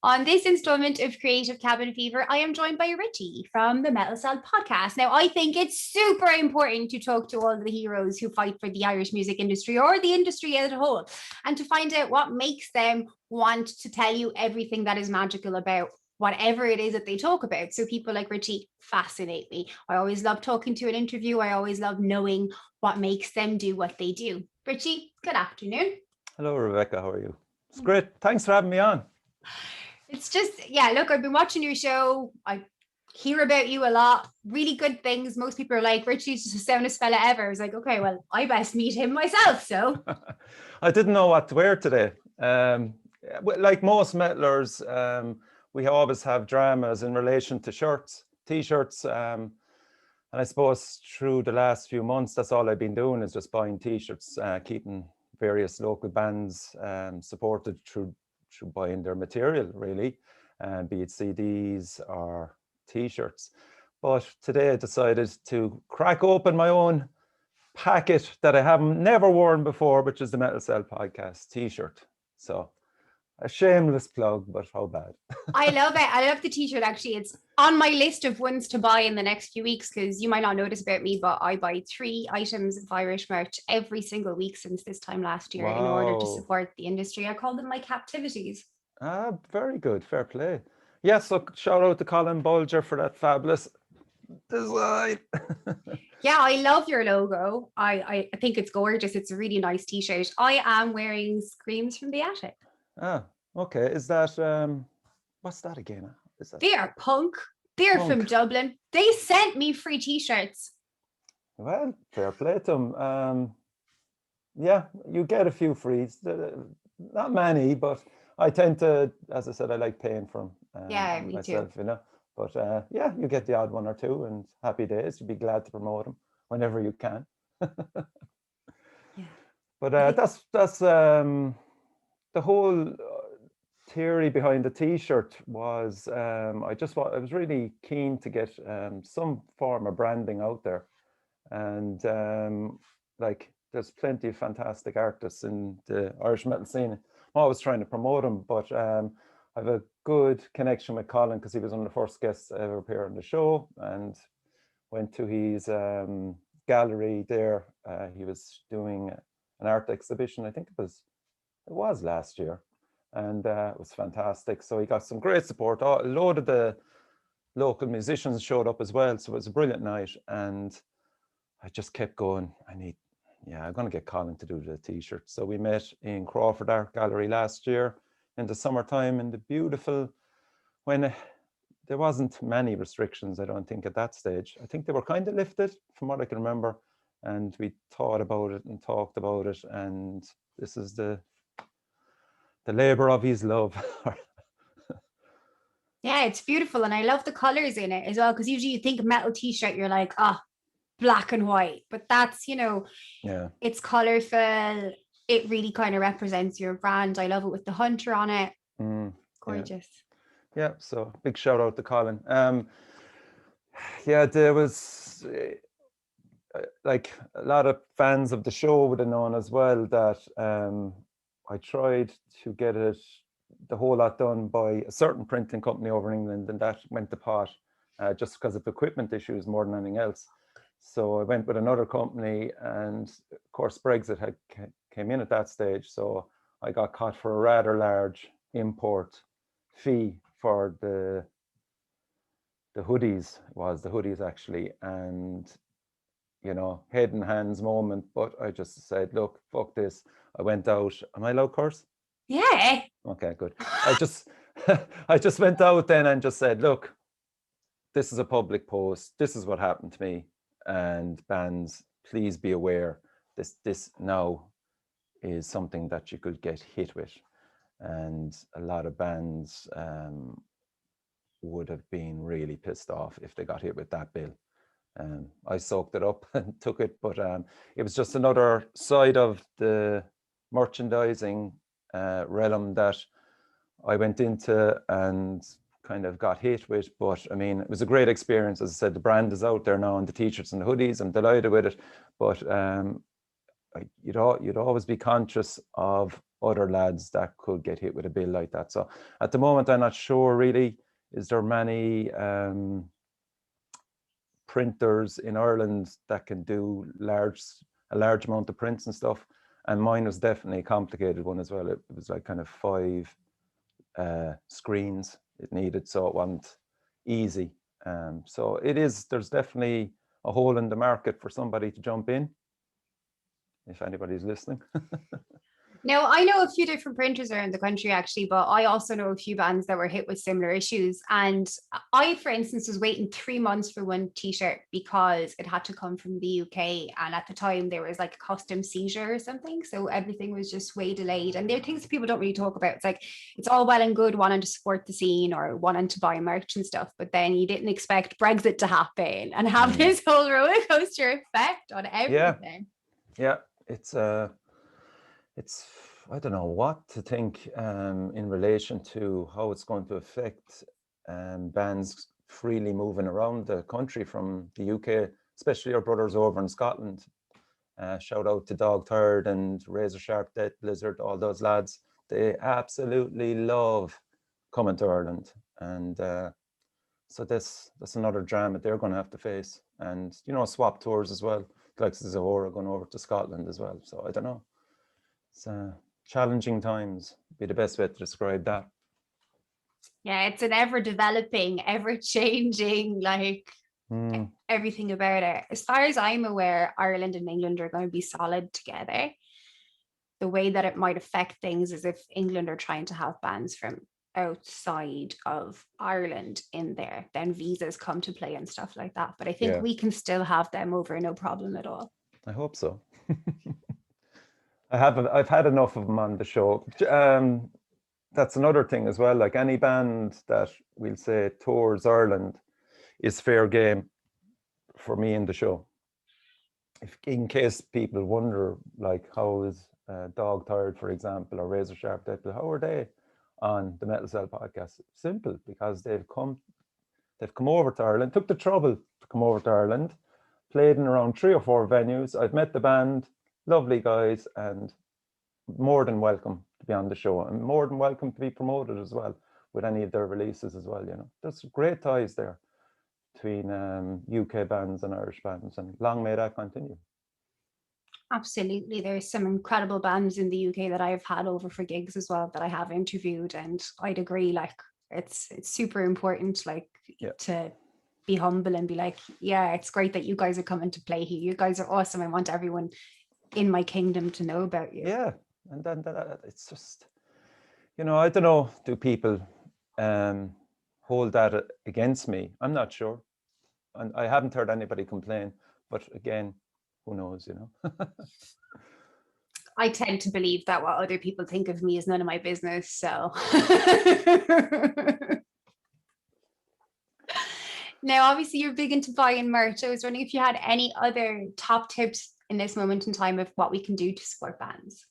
On this installment of Creative Cabin Fever, I am joined by Richie from the Metal Cell podcast. Now, I think it's super important to talk to all the heroes who fight for the Irish music industry or the industry as a whole, and to find out what makes them want to tell you everything that is magical about whatever it is that they talk about. So people like Richie fascinate me. I always love talking to an interview. I always love knowing what makes them do what they do. Richie, good afternoon. Hello, Rebecca. How are you? It's great. Thanks for having me on. It's just, yeah, look, I've been watching your show. I hear about you a lot. Really good things. Most people are like, Richie's just the soundest fella ever. I was like, okay, well, I best meet him myself. So I didn't know what to wear today. Like most metalers, we always have dramas in relation to shirts, t-shirts. And I suppose through the last few months, that's all I've been doing is just buying t-shirts, keeping various local bands supported through buying their material, really, be it CDs or t-shirts. But today I decided to crack open my own packet that I haven't never worn before, which is the Metal Cell podcast t-shirt. So a shameless plug, but how bad? I love it. I love the t-shirt. Actually, it's on my list of ones to buy in the next few weeks, because you might not notice about me, but I buy 3 items of Irish merch every single week since this time last year in order to support the industry. I call them my captivities. Ah, very good. Fair play. Yes, so shout out to Colin Bulger for that fabulous design. Yeah, I love your logo. I think it's gorgeous. It's a really nice t-shirt. I am wearing Screams from the Attic. Ah, okay. Is that what's that again? Is that They are punk. They're punk? from Dublin. They sent me free t-shirts. Well, fair play to them. Yeah, you get a few frees. Not many, but I tend to, as I said, I like paying for them Yeah, me myself, too. you know. But yeah, you get the odd one or two, and happy days. You'd be glad to promote them whenever you can. Yeah. But I think that's the whole theory behind the t-shirt was I was really keen to get some form of branding out there, and like there's plenty of fantastic artists in the Irish metal scene. I'm always trying to promote them, but I have a good connection with Colin because he was one of the first guests I ever appeared on the show, and went to his gallery there. He was doing an art exhibition. I think it was last year, and it was fantastic. So he got some great support. A load of the local musicians showed up as well, so it was a brilliant night. And I just kept going. I'm going to get Colin to do the t-shirt. So we met in Crawford Art Gallery last year in the summertime, in the beautiful, when there wasn't many restrictions, I don't think, at that stage. I think they were kind of lifted from what I can remember. And we thought about it and talked about it. And this is the labor of his love. yeah, it's beautiful, and I love the colors in it as well. Because usually you think metal t-shirt, you're like, black and white, but that's Yeah, it's colorful. It really kind of represents your brand. I love it with the hunter on it. Gorgeous. Yeah. So big shout out to Colin. Yeah, there was like a lot of fans of the show would have known as well that I tried to get the whole lot done by a certain printing company over in England, and that went to pot just because of equipment issues more than anything else. So I went with another company, and of course Brexit came in at that stage, so I got caught for a rather large import fee for the hoodies actually, and head and hands moment. But I just said, look, fuck this. I went out. Am I allowed curse? Yeah. Okay, good. I just went out then and just said, look, this is a public post. This is what happened to me. And bands, please be aware. This now is something that you could get hit with. And a lot of bands would have been really pissed off if they got hit with that bill. I soaked it up and took it, but it was just another side of the merchandising realm that I went into and kind of got hit with. But I mean, it was a great experience. As I said, the brand is out there now, and the t-shirts and the hoodies, I'm delighted with it. But you'd always be conscious of other lads that could get hit with a bill like that. So at the moment, I'm not sure really. Is there many printers in Ireland that can do a large amount of prints and stuff? And mine was definitely a complicated one as well. It was like kind of 5 screens it needed, so it wasn't easy. So there's definitely a hole in the market for somebody to jump in, if anybody's listening. Now, I know a few different printers around the country actually, but I also know a few bands that were hit with similar issues. And I, for instance, was waiting 3 months for one T-shirt because it had to come from the UK. And at the time, there was like a custom seizure or something. So everything was just way delayed. And there are things that people don't really talk about. It's like, it's all well and good wanting to support the scene or wanting to buy merch and stuff. But then you didn't expect Brexit to happen and have this whole roller coaster effect on everything. Yeah, it's I don't know what to think in relation to how it's going to affect bands freely moving around the country from the UK, especially our brothers over in Scotland. Shout out to Dog Tired and Razor Sharp, Death Blizzard, all those lads. They absolutely love coming to Ireland. And so that's another drama they're going to have to face. And, swap tours as well. Like Zahora going over to Scotland as well. So I don't know. It's challenging times, be the best way to describe that. Yeah, it's an ever developing, ever changing, like everything about it. As far as I'm aware, Ireland and England are going to be solid together. The way that it might affect things is if England are trying to have bands from outside of Ireland in there, then visas come to play and stuff like that. But I think we can still have them over, no problem at all. I hope so. I've had enough of them on the show. That's another thing as well. Like any band that we'll say tours Ireland is fair game for me in the show. In case people wonder, like, how is Dog Tired, for example, or Razor Sharp Death, how are they on the Metal Cell podcast? Simple, because they've come over to Ireland, took the trouble to come over to Ireland, played in around 3 or 4 venues. I've met the band, lovely guys, and more than welcome to be on the show, and more than welcome to be promoted as well with any of their releases as well. There's great ties there between UK bands and Irish bands, and long may that continue. Absolutely. There's some incredible bands in the UK that I've had over for gigs as well that I have interviewed, and I'd agree, like it's super important, like to be humble and be like, yeah, it's great that you guys are coming to play here. You guys are awesome. I want everyone in my kingdom to know about you. Yeah. And then it's just, I don't know, do people hold that against me? I'm not sure. And I haven't heard anybody complain, but again, who knows, I tend to believe that what other people think of me is none of my business, so. Now, obviously, you're big into buying merch. I was wondering if you had any other top tips in this moment in time of what we can do to support bands.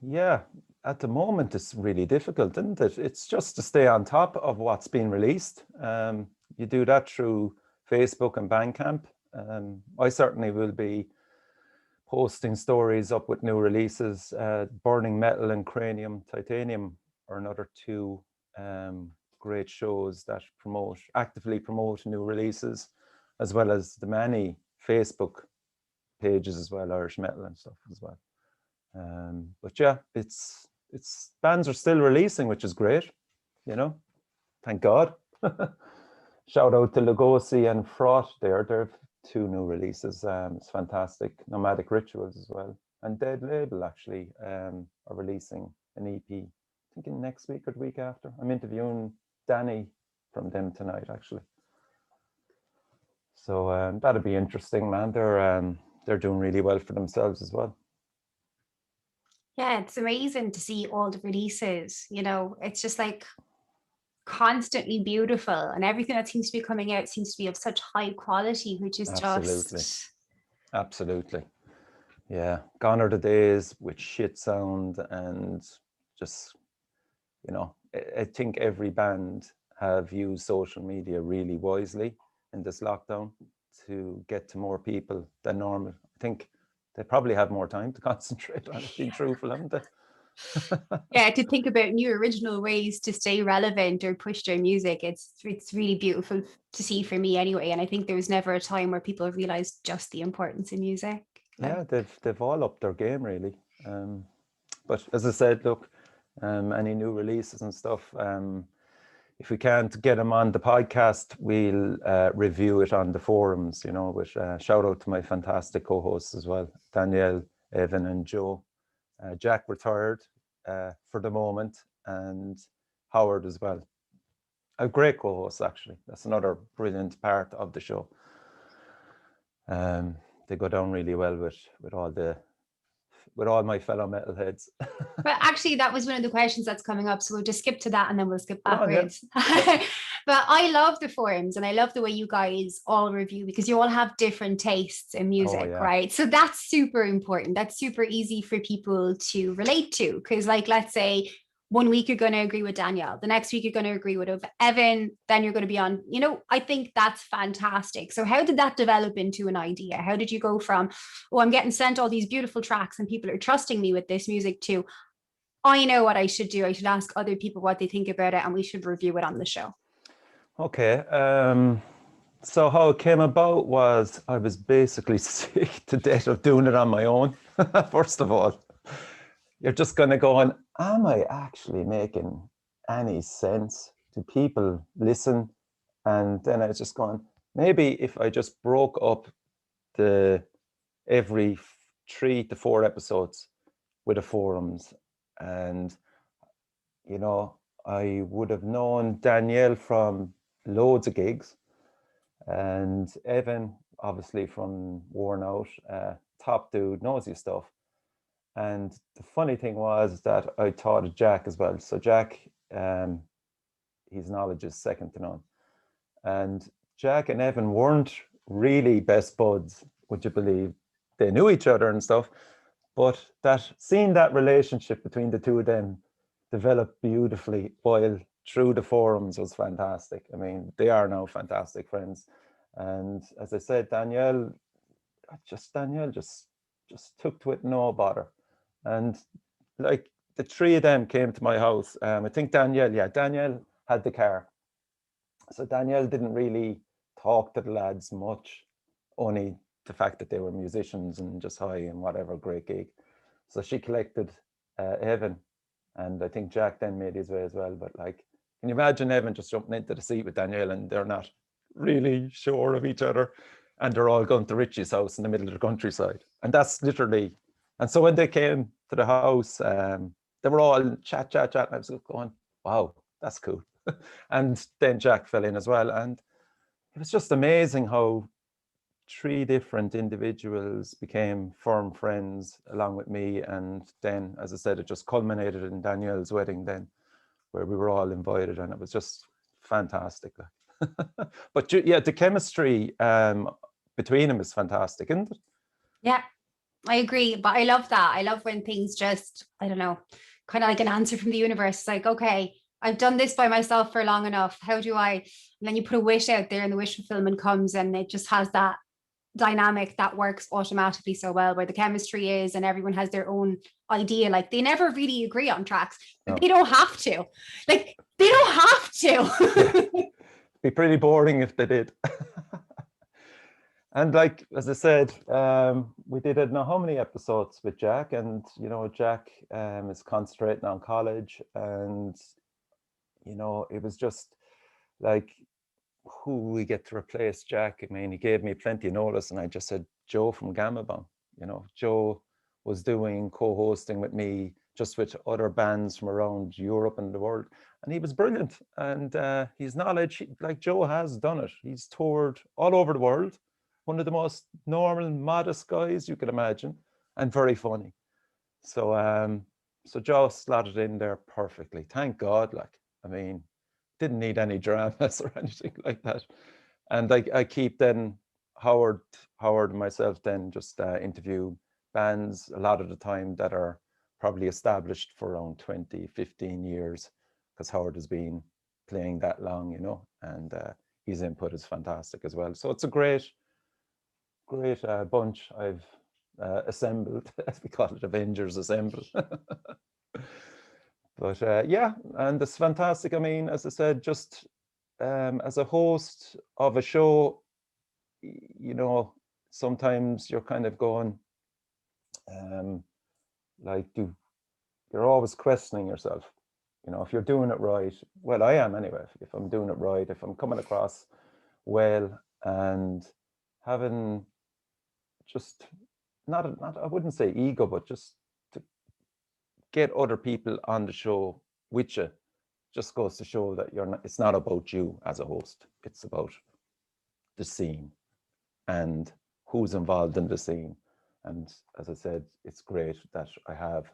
Yeah, at the moment it's really difficult, isn't it? It's just to stay on top of what's being released. You do that through Facebook and Bandcamp. I certainly will be posting stories up with new releases. Burning Metal and Cranium Titanium are another 2 great shows that actively promote new releases, as well as the many Facebook pages as well, Irish Metal and stuff as well. But yeah, it's bands are still releasing, which is great, thank God. Shout out to Lugosi and Fraught there. They've 2 new releases. It's fantastic. Nomadic Rituals as well. And Dead Label actually are releasing an EP, I think in next week or the week after. I'm interviewing Danny from them tonight, actually. So that'll be interesting, man. They're doing really well for themselves as well. Yeah, it's amazing to see all the releases. It's just like constantly beautiful, and everything that seems to be coming out seems to be of such high quality, which is absolutely. Yeah, gone are the days with shit sound, and just I think every band have used social media really wisely in this lockdown to get to more people than normal. I think they probably have more time to concentrate on it, being truthful, haven't they? Yeah, to think about new original ways to stay relevant or push their music, it's really beautiful to see for me anyway. And I think there was never a time where people realized just the importance of music. Yeah, they've all upped their game really. But as I said, look, any new releases and stuff, if we can't get them on the podcast, we'll review it on the forums, you know, with shout out to my fantastic co-hosts as well, Danielle, Evan and Joe. Jack retired for the moment, and Howard as well. A great co-host, actually. That's another brilliant part of the show. They go down really well with all my fellow metalheads. But actually, that was one of the questions that's coming up. So we'll just skip to that and then we'll skip backwards. Yeah. But I love the forums and I love the way you guys all review, because you all have different tastes in music, right? So that's super important. That's super easy for people to relate to. Because, like, let's say 1 week you're going to agree with Danielle, the next week you're going to agree with Evan, then you're going to be on, you know, I think that's fantastic. So how did that develop into an idea? How did you go from, oh, I'm getting sent all these beautiful tracks and people are trusting me with this music, to, I know what I should do. I should ask other people what they think about it and we should review it on the show. Okay. So how it came about was I was basically sick to death of doing it on my own. First of all, you're just going to go on, am I actually making any sense? Do people listen? And then I was just going, maybe if I just broke up every 3 to 4 episodes with the forums, and, you know, I would have known Danielle from loads of gigs, and Evan obviously from Worn Out, top dude, knows his stuff. And the funny thing was that I taught Jack as well. So Jack, his knowledge is second to none. And Jack and Evan weren't really best buds, would you believe? They knew each other and stuff, but seeing that relationship between the two of them developed beautifully while through the forums was fantastic. I mean, they are now fantastic friends. And as I said, Danielle just took to it, no bother. And like the 3 of them came to my house. I think Danielle had the car. So Danielle didn't really talk to the lads much, only the fact that they were musicians and just high and whatever, great gig. So she collected Evan, and I think Jack then made his way as well. But like, can you imagine Evan just jumping into the seat with Danielle and they're not really sure of each other, and they're all going to Richie's house in the middle of the countryside? And that's literally, and so when they came to the house, they were all chat. And I was going, wow, that's cool. And then Jack fell in as well. And it was just amazing how 3 different individuals became firm friends along with me. And then, as I said, it just culminated in Danielle's wedding then, where we were all invited, and it was just fantastic. But yeah, the chemistry between them is fantastic, isn't it? Yeah, I agree. But I love that. I love when things just, I don't know, kind of like an answer from the universe. It's like, okay, I've done this by myself for long enough. How do I? And then you put a wish out there and the wish fulfillment comes, and it just has that dynamic that works automatically so well, where the chemistry is and everyone has their own idea. Like, they never really agree on tracks, but No. they don't have to. Like, they don't have to. Yeah. Be pretty boring if they did. And like, as I said, we did, I don't know how many episodes with Jack, and, you know, Jack is concentrating on college, and, you know, it was just like, who we get to replace Jack? I mean, he gave me plenty of notice, and I just said, Joe from Gamma Bomb. You know, Joe was doing co-hosting with me, just with other bands from around Europe and the world. And he was brilliant. And his knowledge, like Joe has done it. He's toured all over the world. One of the most normal, modest guys you could imagine, and very funny. So so Joe slotted in there perfectly. Thank God. Like, I mean, didn't need any dramas or anything like that. And I keep then Howard and myself then just interview bands a lot of the time that are probably established for around 20, 15 years, because Howard has been playing that long, you know, and his input is fantastic as well. So it's a great bunch. I've assembled, as we call it, Avengers Assemble. But yeah, and it's fantastic. I mean, as I said, just as a host of a show, you know, sometimes you're kind of going, like, you're always questioning yourself. You know, if you're doing it right, well, I am anyway. If I'm doing it right, if I'm coming across well, and having just not I wouldn't say ego, but just to get other people on the show with you, just goes to show that you're not. It's not about you as a host. It's about the scene and who's involved in the scene. And as I said, it's great that I have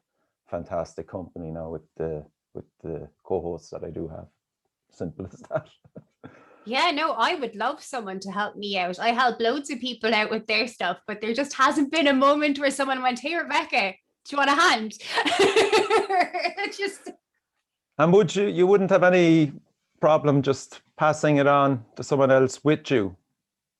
fantastic company now with the co-hosts that I do have. Simple as that. Yeah, no, I would love someone to help me out. I help loads of people out with their stuff, but there just hasn't been a moment where someone went, "Hey, Rebecca, do you want a hand?" Just And would you wouldn't have any problem just passing it on to someone else with you?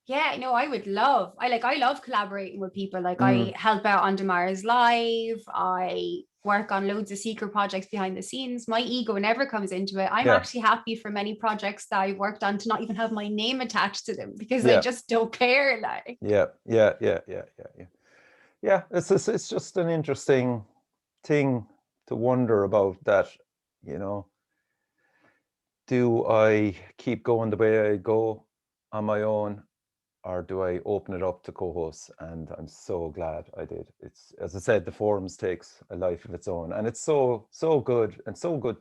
yeah, no, I would love. I love collaborating with people. Like I Mm, help out on Demara's Live. I work on loads of secret projects behind the scenes. My ego never comes into it. I'm yeah, actually happy for many projects that I've worked on to not even have my name attached to them because I yeah, just don't care. Like, yeah, yeah, yeah, yeah, yeah, yeah. Yeah, it's just an interesting thing to wonder about that, you know. Do I keep going the way I go on my own, or do I open it up to co-hosts? And I'm so glad I did. It's, as I said, the forums takes a life of its own, and it's so good and so good,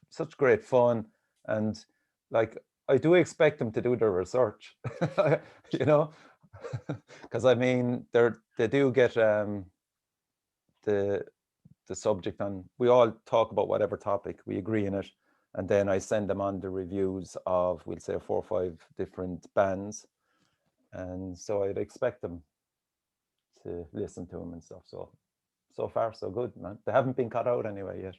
such great fun. And like, I do expect them to do their research, you know, because I mean they do get the subject on. We all talk about whatever topic, we agree in it, and then I send them on the reviews of, we'll say, 4 or 5 different bands, and so I'd expect them to listen to them and stuff. So far so good, man. They haven't been cut out anyway yet.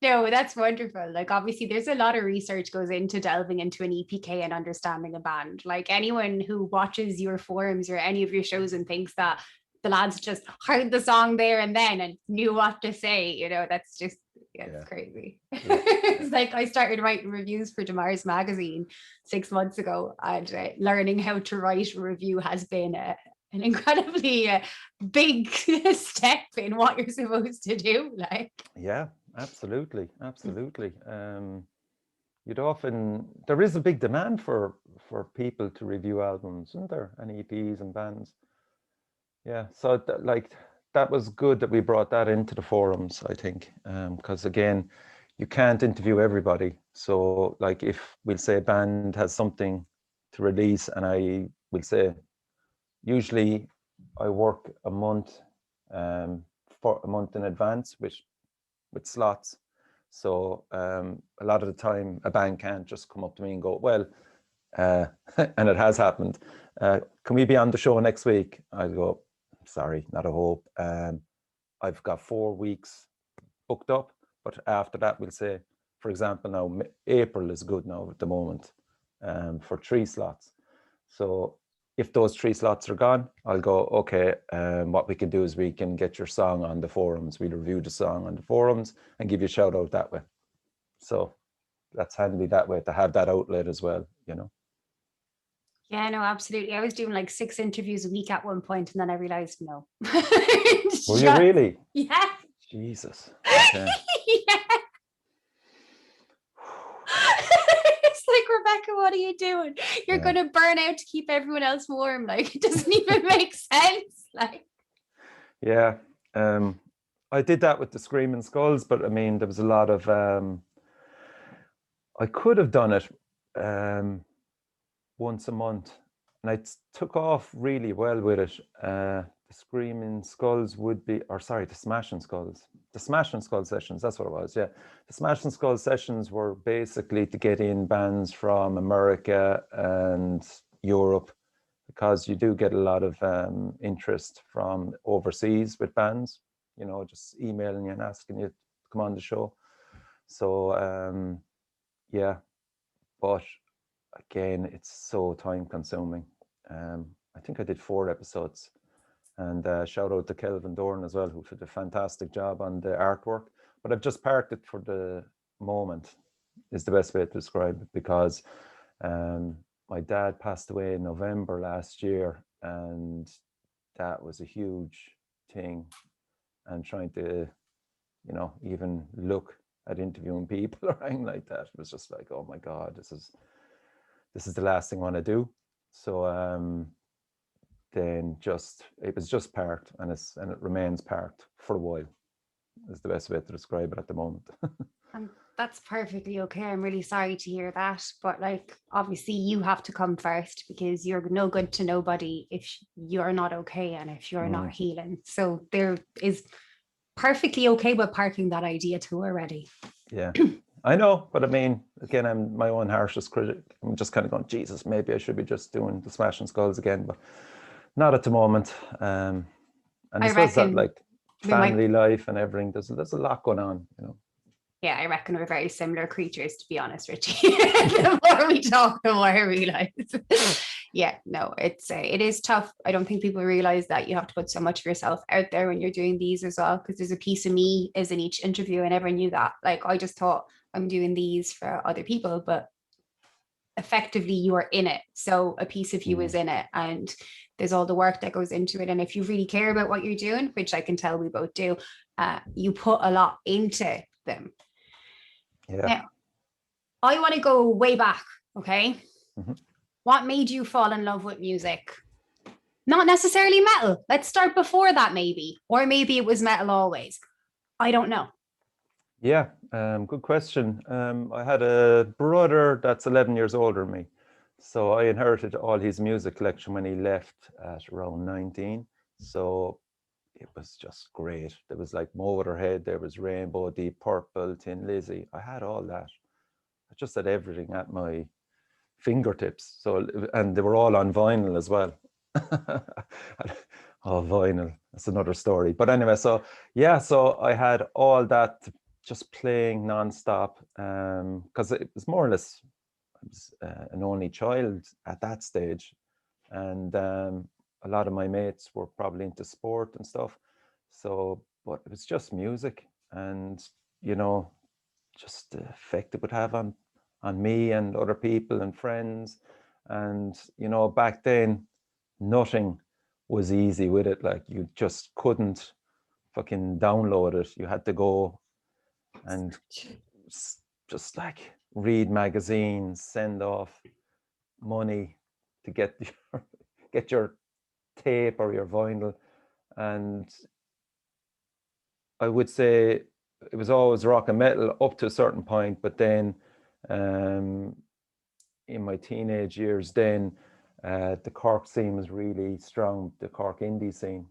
no, that's wonderful. Like obviously there's a lot of research goes into delving into an EPK and understanding a band. Like anyone who watches your forums or any of your shows and thinks that the lads just heard the song there and then and knew what to say, that's just it's Yeah, crazy. yeah, It's like I started writing reviews for Demars magazine 6 months ago, and learning how to write a review has been an incredibly big step in what you're supposed to do. Like, yeah, absolutely, absolutely. There is a big demand for people to review albums, isn't there, and EPs and bands. Yeah, so that was good that we brought that into the forums, I think, because again, you can't interview everybody. So like, if we'll say a band has something to release, and I will say, usually I work a month, for a month in advance with slots. So a lot of the time, a band can't just come up to me and go, well, and it has happened. Can we be on the show next week? I go, sorry, not a hope. I've got 4 weeks booked up, but after that, we'll say, for example, now April is good now at the moment, for 3 slots. So if those 3 slots are gone, I'll go, okay, what we can do is we can get your song on the forums. We'll review the song on the forums and give you a shout out that way. So that's handy that way, to have that outlet as well, you know. yeah, no, absolutely. I was doing like 6 interviews a week at one point, and then I realized no. Were you really? Yeah. Jesus. Okay. Yeah. It's like, Rebecca, what are you doing? You're Yeah. going to burn out to keep everyone else warm. Like, it doesn't even make sense. Like, Yeah. I did that with the Screaming Skulls, but I mean, there was a lot of, I could have done it once a month, and I took off really well with it. The Screaming Skulls would be, or sorry, the Smashing Skulls. The Smashing Skull sessions, that's what it was, yeah. The Smashing Skull sessions were basically to get in bands from America and Europe, because you do get a lot of interest from overseas with bands, just emailing you and asking you to come on the show. So, yeah, but again, it's so time consuming. I think I did 4 episodes. And shout out to Kelvin Dorn as well, who did a fantastic job on the artwork. But I've just parked it for the moment, is the best way to describe it, because my dad passed away in November last year, and that was a huge thing. And trying to, even look at interviewing people or anything like that, it was just like, oh my God, this is the last thing I want to do. So then it was just parked, and it remains parked for a while, is the best way to describe it at the moment. And that's perfectly okay. I'm really sorry to hear that. But like, obviously, you have to come first, because you're no good to nobody if you're not okay and if you're not healing. So there is perfectly okay with parking that idea too already. Yeah, I know. But I mean, again, I'm my own harshest critic. I'm just kind of going, Jesus, maybe I should be just doing the Smashing Skulls again, but not at the moment. And I suppose that, like, family life and everything, there's a lot going on, Yeah, I reckon we're very similar creatures, to be honest, Richie. The more we talk, the more I realize. Yeah, no, it is tough. I don't think people realize that you have to put so much of yourself out there when you're doing these as well, because there's a piece of me is in each interview. I never knew that. Like, I just thought I'm doing these for other people, but effectively you are in it. So a piece of you is in it, and there's all the work that goes into it. And if you really care about what you're doing, which I can tell we both do, you put a lot into them. Yeah. Now, I want to go way back, okay? What made you fall in love with music? Not necessarily metal. Let's start before that, maybe. Or maybe it was metal always. I don't know. Yeah, good question. I had a brother that's 11 years older than me. So I inherited all his music collection when he left at around 19. So it was just great. There was like Motorhead, there was Rainbow, Deep Purple, Tin Lizzy. I had all that. I just had everything at my fingertips. So, and they were all on vinyl as well. Oh, vinyl, that's another story. But anyway, so yeah, so I had all that just playing nonstop, because it was more or less, I was an only child at that stage, and a lot of my mates were probably into sport and stuff. So, but it was just music, and just the effect it would have on me and other people and friends. And back then, nothing was easy with it. Like, you just couldn't fucking download it. You had to go and just like read magazines, send off money to get your tape or your vinyl. And I would say it was always rock and metal up to a certain point, but then in my teenage years, then the Cork scene was really strong, the Cork indie scene.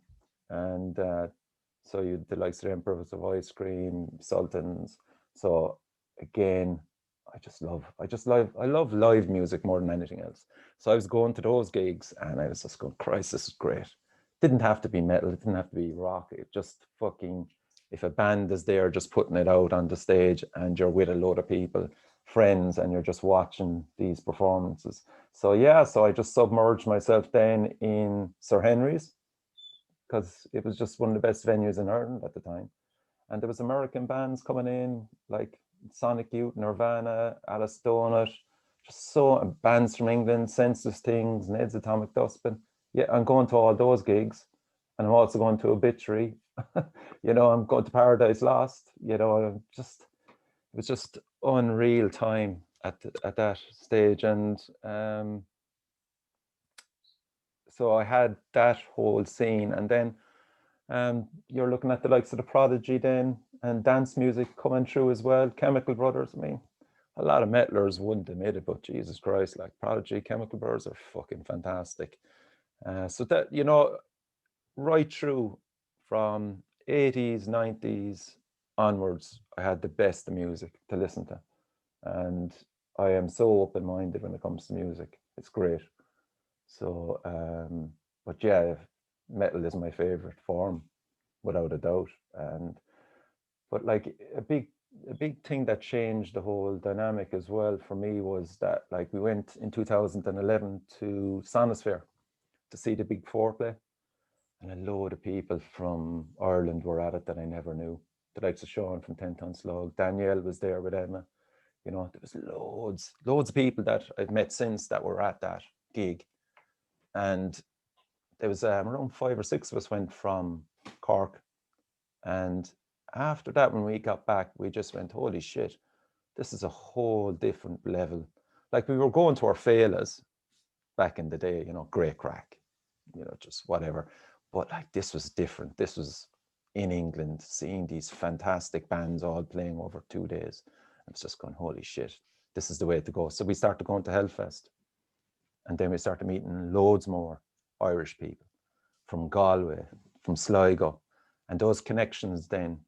And so you had the likes of Emperors of Ice Cream, Sultans. So again, I love live music more than anything else. So I was going to those gigs and I was just going, Christ, this is great. Didn't have to be metal, it didn't have to be rock. It just fucking, if a band is there just putting it out on the stage and you're with a load of people, friends, and you're just watching these performances. So yeah, so I just submerged myself then in Sir Henry's, because it was just one of the best venues in Ireland at the time. And there was American bands coming in, like Sonic Youth, Nirvana, Alice Donut, just so bands from England, Senseless Things, Ned's Atomic Dustbin. Yeah, I'm going to all those gigs, and I'm also going to Obituary. I'm going to Paradise Lost. It was just unreal time at that stage. And so I had that whole scene. And then you're looking at the likes of the Prodigy then, and dance music coming through as well. Chemical Brothers. I mean, a lot of metalers wouldn't admit it, but Jesus Christ, like Prodigy, Chemical Brothers are fucking fantastic. So that, right through from 80s, 90s onwards, I had the best of music to listen to. And I am so open-minded when it comes to music. It's great. So, but yeah, metal is my favorite form, without a doubt. But like a big thing that changed the whole dynamic as well for me was that, like, we went in 2011 to Sonosphere to see the Big Four play. And a load of people from Ireland were at it that I never knew. The likes of Sean from 10 Ton Slug, Danielle was there with Emma. You know, there was loads of people that I've met since that were at that gig. And there was around 5 or 6 of us went from Cork. And after that, when we got back, we just went, holy shit, this is a whole different level. Like, we were going to our failas back in the day, you know, great crack, you know, just whatever. But like, this was different. This was in England, seeing these fantastic bands all playing over 2 days. I was just going, holy shit, this is the way to go. So we started going to Hellfest. And then we started meeting loads more Irish people from Galway, from Sligo. And those connections then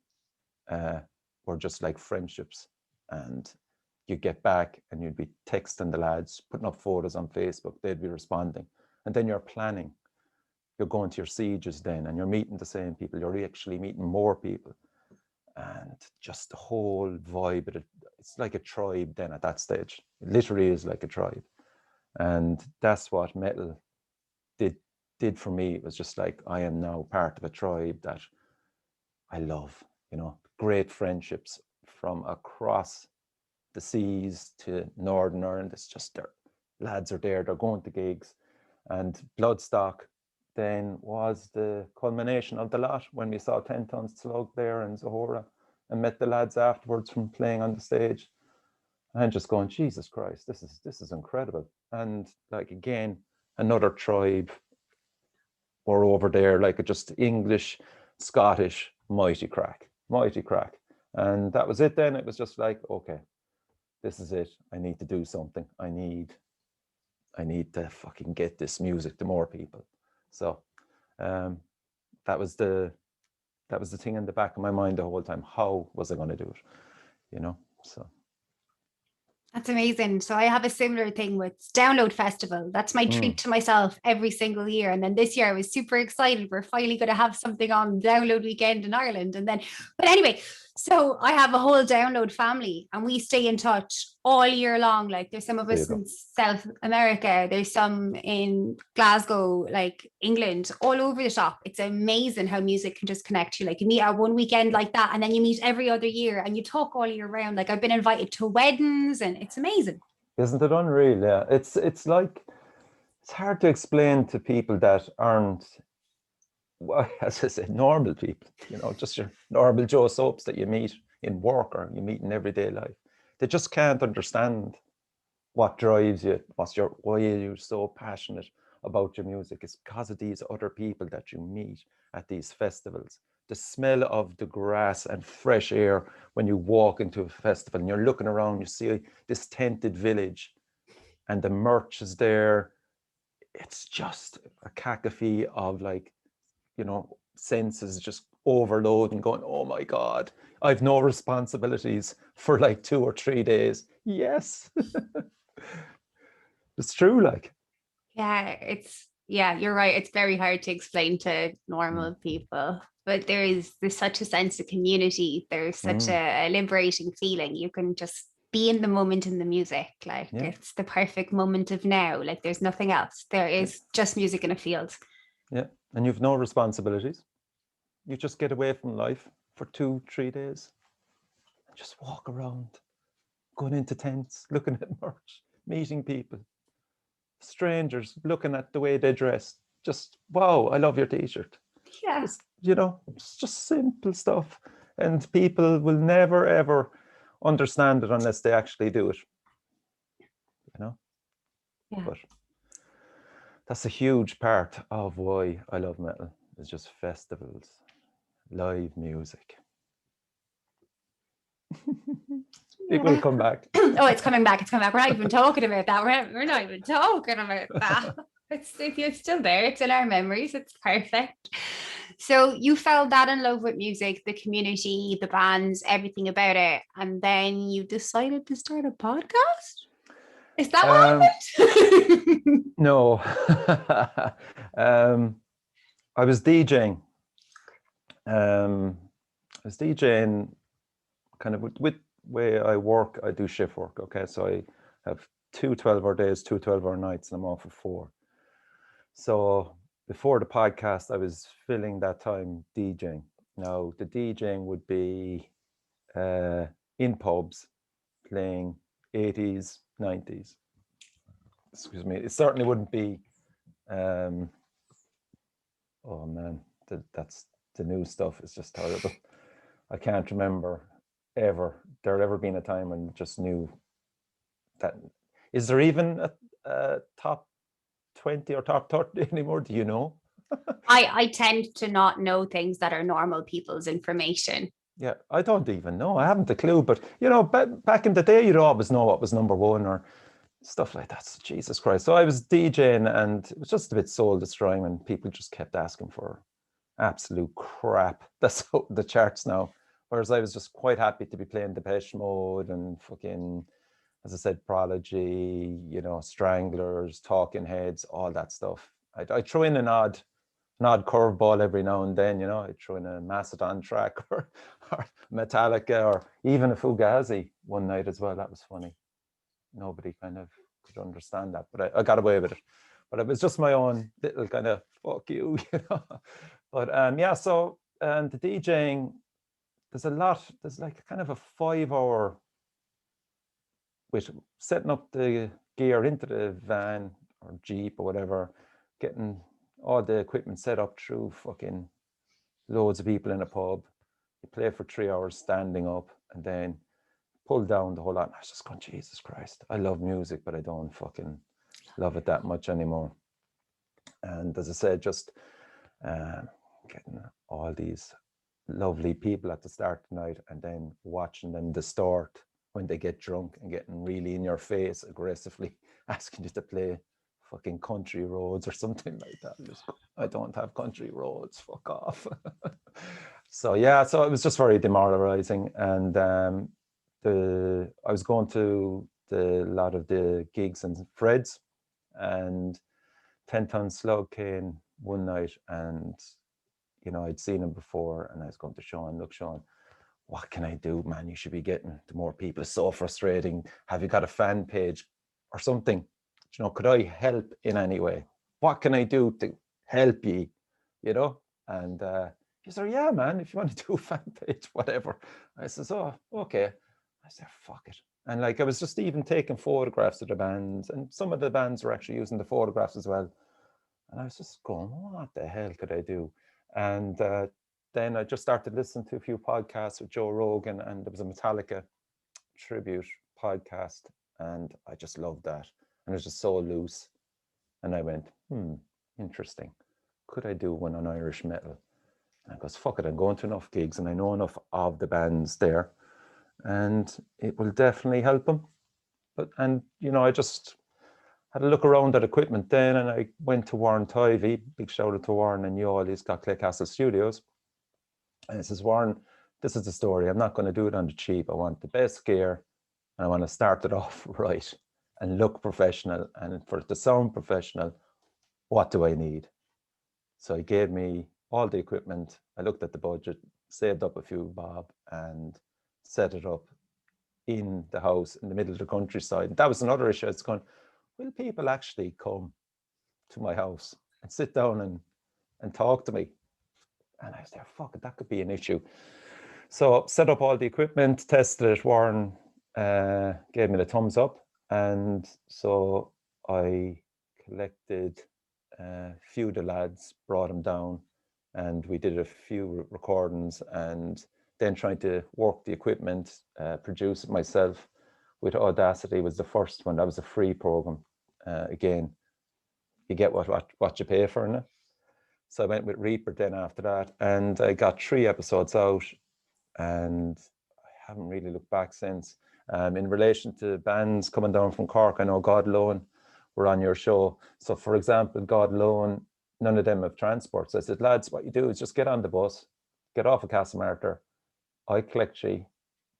were just like friendships. And you'd get back and you'd be texting the lads, putting up photos on Facebook, they'd be responding. And then you're planning. You're going to your sieges then, and you're meeting the same people. You're actually meeting more people. And just the whole vibe, it's like a tribe then at that stage. It literally is like a tribe. And that's what metal did for me. It was just like, I am now part of a tribe that I love, you know, great friendships from across the seas to Northern Ireland. It's just their lads are there, they're going to gigs. And Bloodstock then was the culmination of the lot when we saw 10 Ton Slug there in Zahora and met the lads afterwards from playing on the stage. And I'm just going, Jesus Christ, this is incredible. And like, again, another tribe were over there, like just English, Scottish, mighty crack. And that was it then. It was just like, okay, this is it. I need to do something. I need to fucking get this music to more people. So that was the thing in the back of my mind the whole time. How was I going to do it? You know, so. That's amazing. So I have a similar thing with Download Festival. That's my treat to myself every single year. And then this year I was super excited. We're finally going to have something on Download Weekend in Ireland. And then, but anyway, so I have a whole Download family and we stay in touch all year long. Like, there's some of us in South America, there's some in Glasgow, like England, all over the shop. It's amazing how music can just connect you. Like, you meet at one weekend like that, and then you meet every other year and you talk all year round. Like, I've been invited to weddings and it's amazing. Isn't it unreal? Yeah, it's like, it's hard to explain to people that aren't, well, as I said, normal people, you know, just your normal Joe Soaps that you meet in work or you meet in everyday life. They just can't understand what drives you, why are you so passionate about your music. It's because of these other people that you meet at these festivals. The smell of the grass and fresh air when you walk into a festival and you're looking around, you see this tented village and the merch is there. It's just a cacophony of, like, you know, senses just overload and going, oh my God, I've no responsibilities for like 2 or 3 days. Yes. It's true, like. Yeah, you're right. It's very hard to explain to normal people, but there's such a sense of community. There's such a liberating feeling. You can just be in the moment in the music. Like, it's the perfect moment of now. Like, there's nothing else. There is just music in a field. Yeah. And you've no responsibilities. You just get away from life for 2, 3 days and just walk around, going into tents, looking at merch, meeting people, strangers, looking at the way they dress. Just, wow, I love your t-shirt. Yeah. Just, you know, it's just simple stuff. And people will never, ever understand it unless they actually do it. You know? Yeah. But that's a huge part of why I love metal, is just festivals, live music. It will come back. Oh, it's coming back. We're not even talking about that. We're not even talking about that. It's still there. It's in our memories. It's perfect. So you fell that in love with music, the community, the bands, everything about it. And then you decided to start a podcast? Is that what happened? No. I was DJing. I was DJing kind of with where I work. I do shift work. Okay. So I have 2 12-hour days, 2 12-hour nights, and I'm off for 4. So before the podcast, I was filling that time DJing. Now, the DJing would be in pubs, playing 80s, 90s. Excuse me. It certainly wouldn't be, oh man, that's the new stuff. It's just horrible. I can't remember there ever been a time when just knew that. Is there even a top 20 or top 30 anymore? Do you know? I tend to not know things that are normal people's information. Yeah, I don't even know. I haven't a clue. But, back in the day, you'd always know what was number one or stuff like that. So, Jesus Christ. So I was DJing, and it was just a bit soul destroying when people just kept asking for absolute crap. That's the charts now. Whereas I was just quite happy to be playing Depeche Mode and fucking, as I said, Prodigy, Stranglers, Talking Heads, all that stuff. I throw in an odd curveball every now and then, I throw in a Mastodon track or Metallica or even a Fugazi one night as well. That was funny. Nobody kind of could understand that, but I got away with it. But it was just my own little kind of fuck you, But yeah, so the DJing, there's like kind of a 5 hour with setting up the gear into the van or Jeep or whatever, getting all the equipment set up through fucking loads of people in a pub. You play for 3 hours standing up and then pull down the whole lot. And I was just going, Jesus Christ, I love music, but I don't fucking love it that much anymore. And as I said, just getting all these lovely people at the start of the night and then watching them distort when they get drunk and getting really in your face aggressively asking you to play fucking Country Roads or something like that. I don't have country roads, fuck off. So it was just very demoralizing. And I was going to a lot of the gigs in Fred's, and 10 Ton Slug came one night, and I'd seen him before, and I was going to Sean, look, Sean, what can I do, man? You should be getting to more people. It's so frustrating. Have you got a fan page or something? Could I help in any way? What can I do to help you? And he said, yeah, man, if you want to do a fan page, whatever. I says, oh, okay. I said, fuck it. And I was just even taking photographs of the bands, and some of the bands were actually using the photographs as well. And I was just going, what the hell could I do? And then I just started listening to a few podcasts with Joe Rogan, and there was a Metallica tribute podcast, and I just loved that. And it was just so loose. And I went, interesting. Could I do one on Irish metal? And I goes, fuck it, I'm going to enough gigs and I know enough of the bands there, and it will definitely help them. I just had a look around at equipment then, and I went to Warren Tivey, big shout out to Warren and Yall, he's got Claycastle Studios. And I says, Warren, this is the story. I'm not going to do it on the cheap. I want the best gear, and I want to start it off right and look professional. And for it to sound professional, what do I need? So he gave me all the equipment. I looked at the budget, saved up a few bob, and set it up in the house in the middle of the countryside. That was another issue. I was going, will people actually come to my house and sit down and talk to me? And I said, fuck it, that could be an issue. So set up all the equipment, tested it. Warren gave me the thumbs up. And so I collected a few of the lads, brought them down, and we did a few recordings, and then trying to work the equipment, produce it myself with Audacity was the first one. That was a free program. Again, you get what you pay for in it. So I went with Reaper then after that, and I got 3 episodes out, and I haven't really looked back since. In relation to bands coming down from Cork, I know God Loan were on your show. So for example, God Loan, none of them have transport. So I said, lads, what you do is just get on the bus, get off at Castlemartyr, I'll collect you,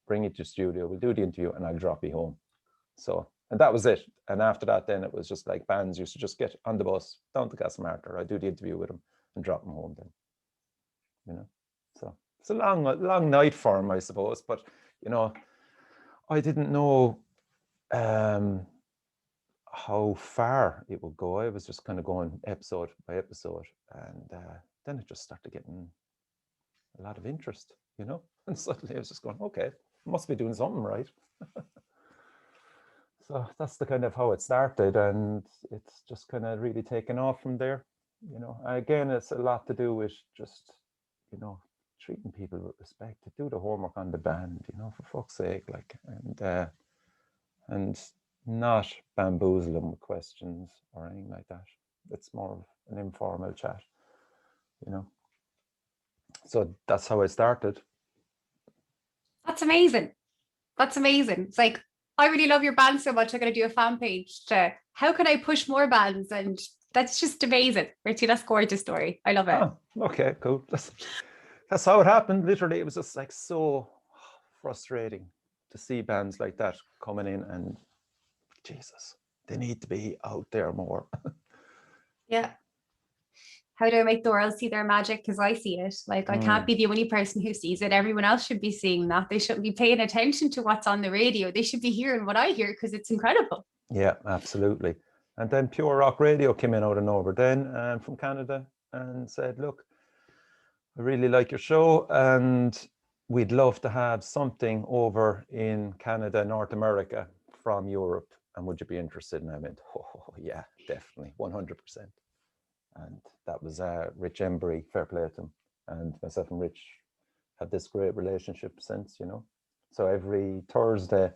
bring you to the studio, we'll do the interview, and I'll drop you home. So, and that was it. And after that, then it was just like bands used to just get on the bus down to Castlemartyr, I'd do the interview with them and drop them home then, So it's a long night for him, I suppose. But, I didn't know how far it would go. I was just kind of going episode by episode, and then it just started getting a lot of interest, and suddenly I was just going, okay, must be doing something right. So that's the kind of how it started, and it's just kind of really taken off from there. Again, it's a lot to do with just, treating people with respect, to do the homework on the band, for fuck's sake, like, and not bamboozle them with questions or anything like that. It's more of an informal chat, So that's how I started. That's amazing. That's amazing. It's like, I really love your band so much. I'm going to do a fan page to how can I push more bands? And that's just amazing. Richie, that's a gorgeous story. I love it. Oh, okay, cool. That's how it happened. Literally, it was just like so frustrating to see bands like that coming in, and Jesus, they need to be out there more. Yeah. How do I make the world see their magic? Because I see it. Like, I can't be the only person who sees it. Everyone else should be seeing that. They shouldn't be paying attention to what's on the radio. They should be hearing what I hear because it's incredible. Yeah, absolutely. And then Pure Rock Radio came in out of nowhere then, from Canada, and said, look, I really like your show, and we'd love to have something over in Canada, North America from Europe. And would you be interested? And I went, oh, yeah, definitely, 100%. And that was Rich Embry, fair play to him. And myself and Rich had this great relationship since, So every Thursday,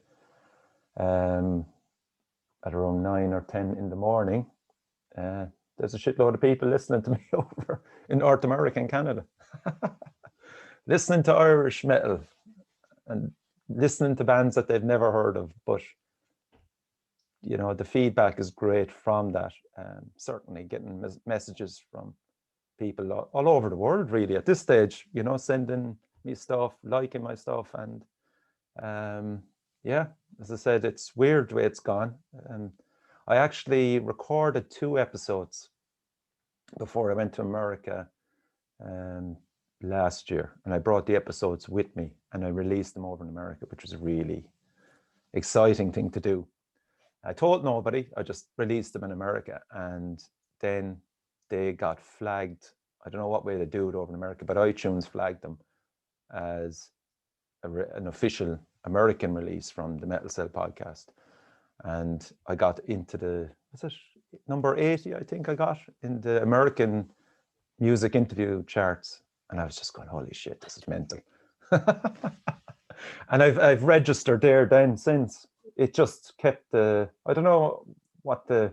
at around 9 or 10 in the morning, there's a shitload of people listening to me over in North America and Canada. Listening to Irish metal and listening to bands that they've never heard of, but the feedback is great from that. Certainly getting messages from people all over the world, really, at this stage, sending me stuff, liking my stuff. And yeah, as I said, it's weird the way it's gone. I actually recorded 2 episodes before I went to America last year, and I brought the episodes with me and I released them over in America, which was a really exciting thing to do. I told nobody, I just released them in America, and then they got flagged. I don't know what way they do it over in America, but iTunes flagged them as an official American release from the Metal Cell podcast. And I got into number 80, I think I got in the American music interview charts. And I was just going, holy shit, this is mental. And I've registered there then since. It just kept I don't know what the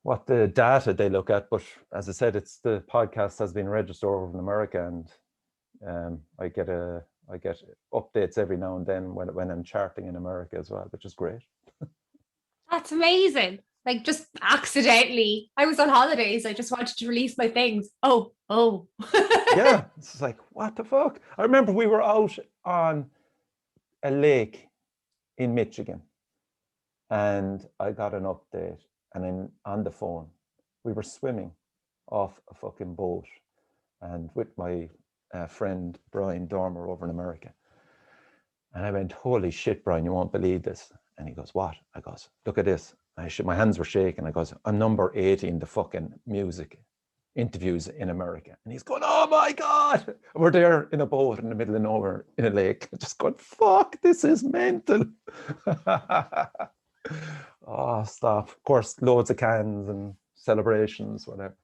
data they look at, but as I said, it's the podcast has been registered over in America, and I get updates every now and then when I'm charting in America as well, which is great. That's amazing. Like, just accidentally, I was on holidays. I just wanted to release my things. Oh. Yeah, it's like, what the fuck? I remember we were out on a lake in Michigan, and I got an update, and then on the phone, we were swimming off a fucking boat, and with my friend Brian Dormer over in America. And I went, holy shit, Brian, you won't believe this. And he goes, what? I goes, look at this. My hands were shaking. I goes, I'm number 80 in the fucking music interviews in America. And he's going, oh my God. We're there in a boat in the middle of nowhere in a lake. Just going, fuck, this is mental. Oh, stop. Of course, loads of cans and celebrations, whatever.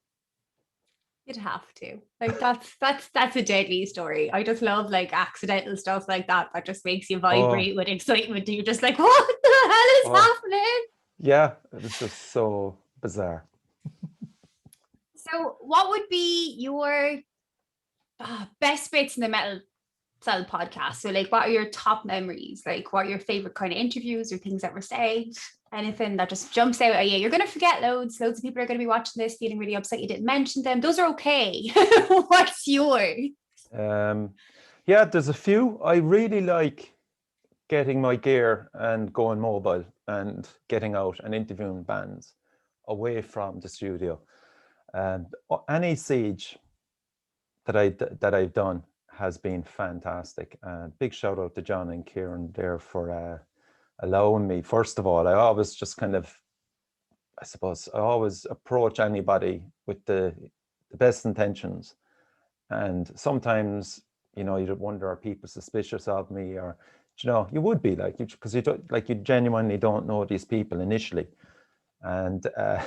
You'd have to. Like, that's a deadly story. I just love like accidental stuff like that. That just makes you vibrate with excitement. You're just like, what the hell is happening? Yeah, it was just so bizarre. So what would be your best bits in the Metal Cell podcast? So like, what are your top memories? Like, what are your favorite kind of interviews or things that were said? Anything that just jumps out at you? You're going to forget loads of people are going to be watching this feeling really upset you didn't mention them. Those are okay. What's yours? Yeah, there's a few. I really like getting my gear and going mobile and getting out and interviewing bands away from the studio. And any siege that I've done has been fantastic. Big shout out to John and Kieran there for allowing me. First of all, I always just kind of I suppose I always approach anybody with the best intentions. And sometimes, you know, you'd wonder, are people suspicious of me? Or, you know, you would be like, because you don't, like, you genuinely don't know these people initially. And I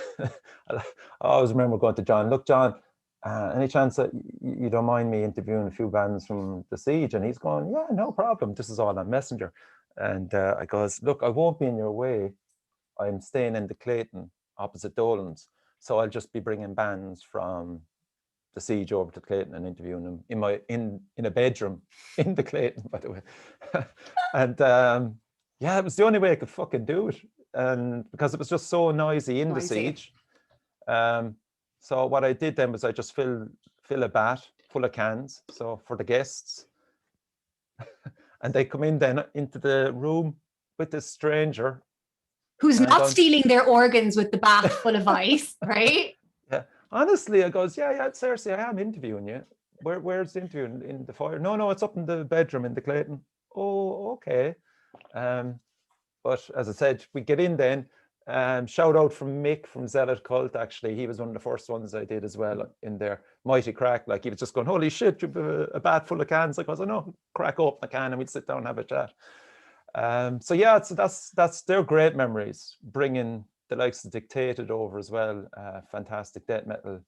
always remember going to John, look, John, any chance that you don't mind me interviewing a few bands from the Siege? And he's going, yeah, no problem. This is all on Messenger. And I goes, look, I won't be in your way. I'm staying in the Clayton opposite Dolan's. So I'll just be bringing bands from the Siege over to Clayton and interviewing them in a bedroom in the Clayton, by the way. And yeah, it was the only way I could fucking do it. And because it was just so noisy in the Siege. So what I did then was I just fill a bat full of cans, so for the guests. And they come in then into the room with this stranger who's not stealing their organs with the bath full of ice, right? Yeah, honestly, I goes, yeah, seriously, I am interviewing you. Where's the interview? In the fire? No, it's up in the bedroom in the Clayton. Oh, okay. But as I said, we get in then. Shout out from Mick from Zealot Cult. Actually, he was one of the first ones I did as well in there. Mighty crack, like he was just going, holy shit, you have a bat full of cans. Like I was, no, crack open a can and we'd sit down and have a chat. So yeah, so that's they're great memories. Bringing the likes of Dictated over as well, fantastic death metal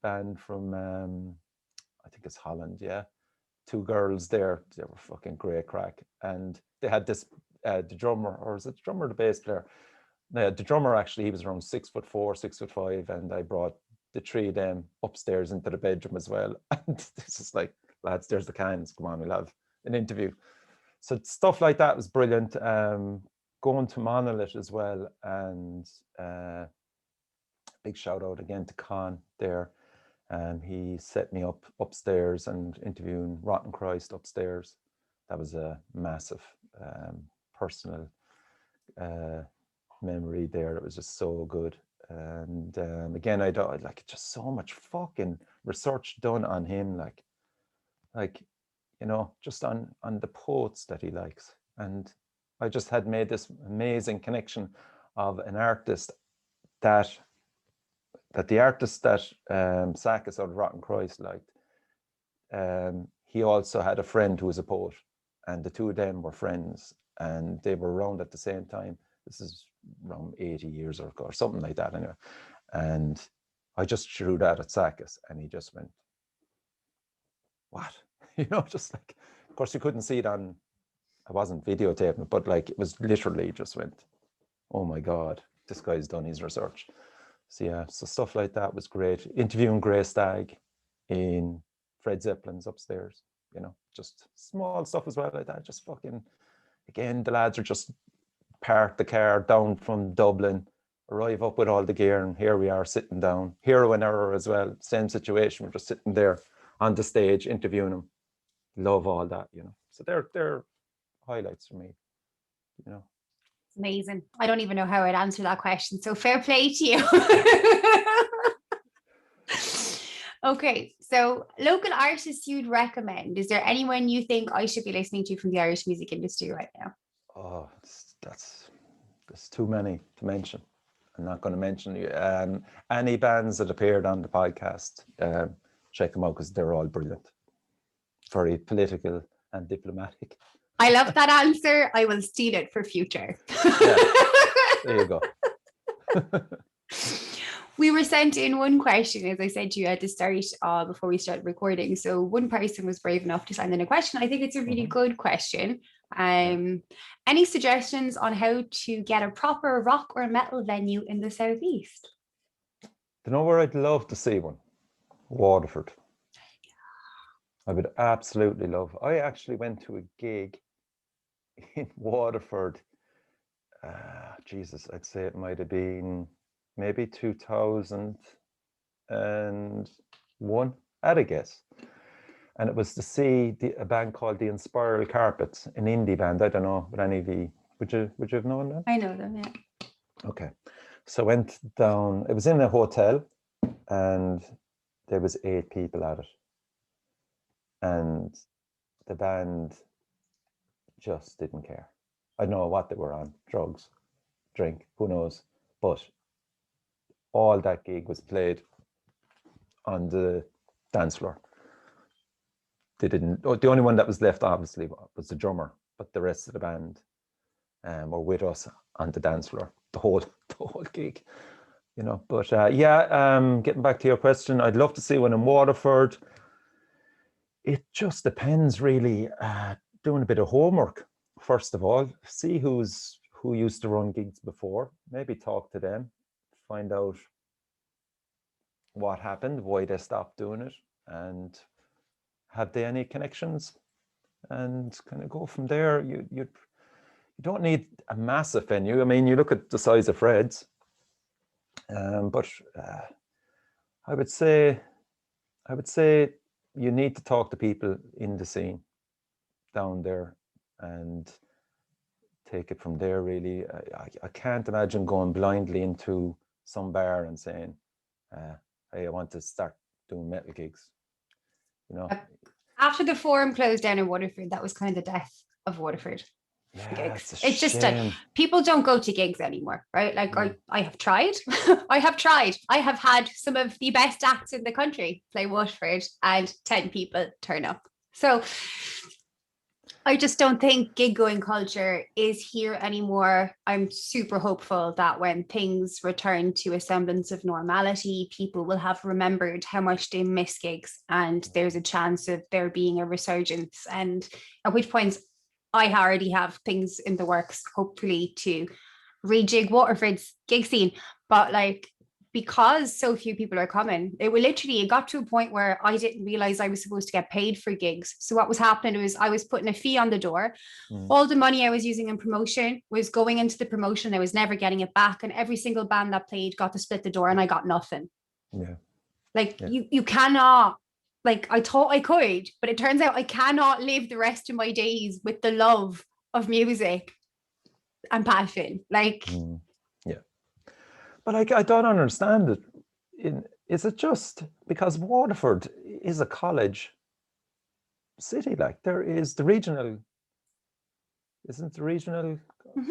band from I think it's Holland. Yeah, two girls there, they were fucking great crack. And they had this the drummer, or is it the drummer or the bass player? No, the drummer actually, he was around 6'4", 6'5", and I brought the three of them upstairs into the bedroom as well. And this is like, lads, there's the cans, come on, we'll have an interview. So stuff like that was brilliant. Going to Monolith as well, and big shout out again to Con there. He set me up upstairs and interviewing Rotten Christ upstairs. That was a massive personal memory there. It was just so good. And again, I like just so much fucking research done on him, like you know, just on the poets that he likes. And I just had made this amazing connection of an artist that the artist that Sakis out of Rotten Christ liked. He also had a friend who was a poet, and the two of them were friends, and they were around at the same time. This is around 80 years ago or something like that anyway. And I just threw that at Sakis, and he just went, what? You know, just like, of course you couldn't see it on, I wasn't videotaping it, but like it was literally just went, oh my God, this guy's done his research. So yeah, so stuff like that was great. Interviewing Grey Stag in Fred Zeppelin's upstairs, you know, just small stuff as well like that. Just fucking, again, the lads are just parked the car down from Dublin, arrive up with all the gear, and here we are sitting down. Hero and Error as well, same situation. We're just sitting there on the stage interviewing them. Love all that, you know. So they're highlights for me, you know. Amazing. I don't even know how I'd answer that question. So fair play to you. Okay, so local artists you'd recommend. Is there anyone you think I should be listening to from the Irish music industry right now? Oh, there's too many to mention. I'm not going to mention any bands that appeared on the podcast. Check them out because they're all brilliant. Very political and diplomatic. I love that answer. I will steal it for future. Yeah, there you go. We were sent in one question, as I said to you at the start before we started recording. So one person was brave enough to send in a question. I think it's a really good question. Any suggestions on how to get a proper rock or metal venue in the Southeast? You know where I'd love to see one? Waterford. I would absolutely love. I actually went to a gig in Waterford. Jesus, I'd say it might have been maybe 2001, I'd a guess. And it was to see a band called the Inspiral Carpets, an indie band. I don't know, but any of you, would you have known them? I know them, yeah. Okay. So I went down, it was in a hotel, and there was 8 people at it. And the band just didn't care. I don't know what they were on, drugs, drink, who knows. But all that gig was played on the dance floor. They didn't. The only one that was left, obviously, was the drummer, but the rest of the band were with us on the dance floor the whole gig. You know, but getting back to your question, I'd love to see one in Waterford. It just depends, really. Doing a bit of homework first of all, see who used to run gigs before. Maybe talk to them, find out what happened, why they stopped doing it, and have they any connections, and kind of go from there. You don't need a massive venue. I mean, you look at the size of Fred's, but I would say you need to talk to people in the scene down there and take it from there, really. I can't imagine going blindly into some bar and saying, hey, I want to start doing metal gigs. You know, after the Forum closed down in Waterford, that was kind of the death of Waterford. Yeah, it's just like people don't go to gigs anymore, right? Like I have tried. I have had some of the best acts in the country play Waterford and 10 people turn up. So I just don't think gig going culture is here anymore. I'm super hopeful that when things return to a semblance of normality, people will have remembered how much they miss gigs, and there's a chance of there being a resurgence. And at which point I already have things in the works, hopefully, to rejig Waterford's gig scene. But like, because so few people are coming, it got to a point where I didn't realize I was supposed to get paid for gigs. So what was happening was I was putting a fee on the door. All the money I was using in promotion was going into the promotion. I was never getting it back. And every single band that played got to split the door and I got nothing. Yeah. Like you cannot, like I thought I could, but it turns out I cannot live the rest of my days with the love of music and passion. Like, but I don't understand it. Is it just because Waterford is a college city? Like there is the regional, isn't the regional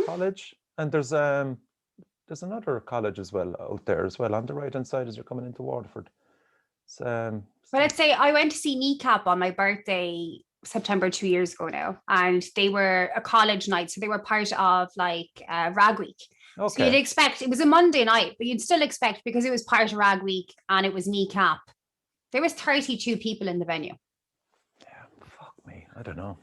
college? And there's another college as well out there as well on the right hand side as you're coming into Waterford. But let's say I went to see Kneecap on my birthday September 2 years ago now, and they were a college night, so they were part of like Rag Week. Okay. So you'd expect, it was a Monday night, but you'd still expect, because it was part of Rag Week and it was Kneecap, there was 32 people in the venue. Yeah, fuck me, I don't know.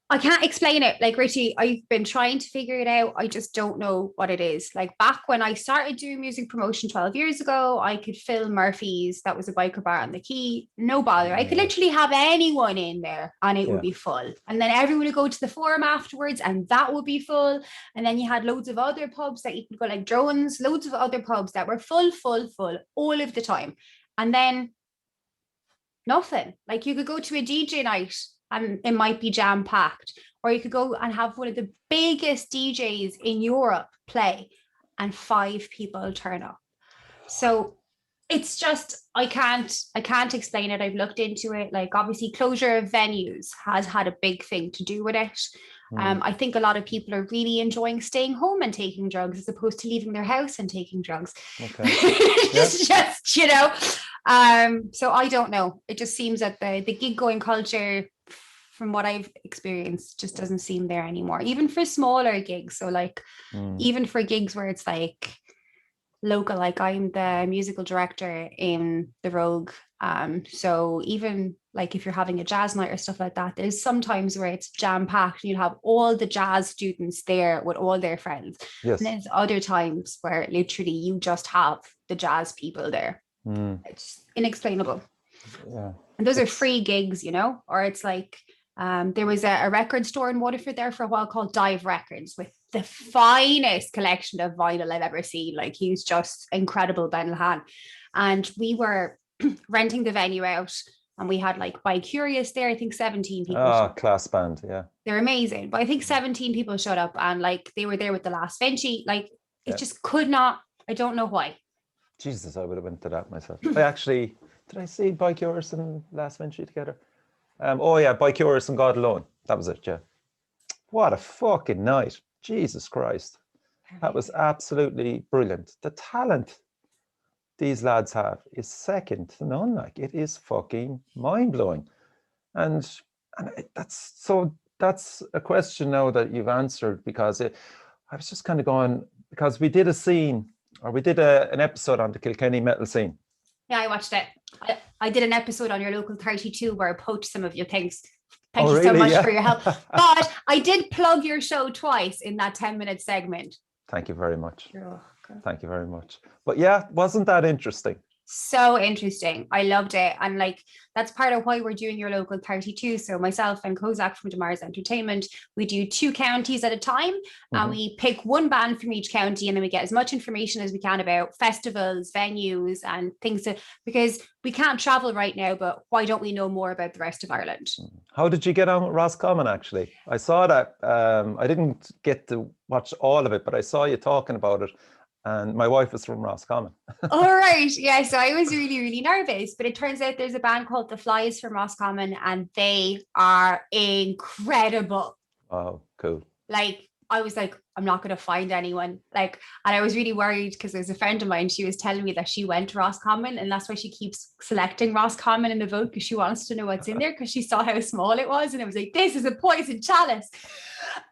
I can't explain it. Like, Richie, I've been trying to figure it out. I just don't know what it is. Like back when I started doing music promotion 12 years ago, I could fill Murphy's, that was a biker bar on the Quay, no bother. I could literally have anyone in there and it would be full. And then everyone would go to the Forum afterwards and that would be full. And then you had loads of other pubs that you could go, like Drones, loads of other pubs that were full all of the time. And then nothing. Like you could go to a DJ night and it might be jam packed, or you could go and have one of the biggest DJs in Europe play and 5 people turn up. So it's just, I can't explain it. I've looked into it. Like obviously closure of venues has had a big thing to do with it. I think a lot of people are really enjoying staying home and taking drugs as opposed to leaving their house and taking drugs. Okay. It's just, you know, so I don't know. It just seems that the gig going culture, from what I've experienced, just doesn't seem there anymore, even for smaller gigs. So like even for gigs where it's like local, like I'm the musical director in the Rogue. So even like if you're having a jazz night or stuff like that, there's sometimes where it's jam packed and you'll have all the jazz students there with all their friends. Yes. And there's other times where literally you just have the jazz people there. It's inexplainable. Yeah. And those are free gigs, you know, or it's like there was a record store in Waterford there for a while called Dive Records with the finest collection of vinyl I've ever seen. Like he's just incredible, Ben Lahan. And we were renting the venue out and we had like By Curious there. I think 17 people. Oh, class band, yeah. They're amazing. But I think 17 people showed up and like they were there with the last Vinci. Like it just could not, I don't know why. Jesus, I would have went to that myself. I actually, did I see By Curious and Last Vinci together? By Curious and God Alone. That was it, yeah. What a fucking night. Jesus Christ. That was absolutely brilliant. The talent these lads have is second to none. Like, it is fucking mind-blowing. And that's a question now that you've answered, because I was just kind of going, because we did an episode on the Kilkenny metal scene. Yeah, I watched it. I did an episode on your local 32 where I poached some of your things. Thank Oh, you so really? much Yeah. for your help. But I did plug your show twice in that 10-minute segment. Thank you very much. You're welcome. Thank you very much. But yeah, wasn't that interesting? So interesting. I loved it. And like, that's part of why we're doing your local 32. So myself and Kozak from Damar's Entertainment, we do 2 counties at a time, and we pick one band from each county, and then we get as much information as we can about festivals, venues, and things because we can't travel right now, but why don't we know more about the rest of Ireland? How did you get on with Roscommon, actually? I saw that. I didn't get to watch all of it, but I saw you talking about it. And my wife is from Roscommon. All right. Yeah. So I was really, really nervous, but it turns out there's a band called The Flies from Roscommon, and they are incredible. Oh, cool. Like, I was like, I'm not going to find anyone. Like, and I was really worried because there's a friend of mine, she was telling me that she went to Roscommon, and that's why she keeps selecting Roscommon in the vote, because she wants to know what's in there, because she saw how small it was. And it was like, this is a poison chalice.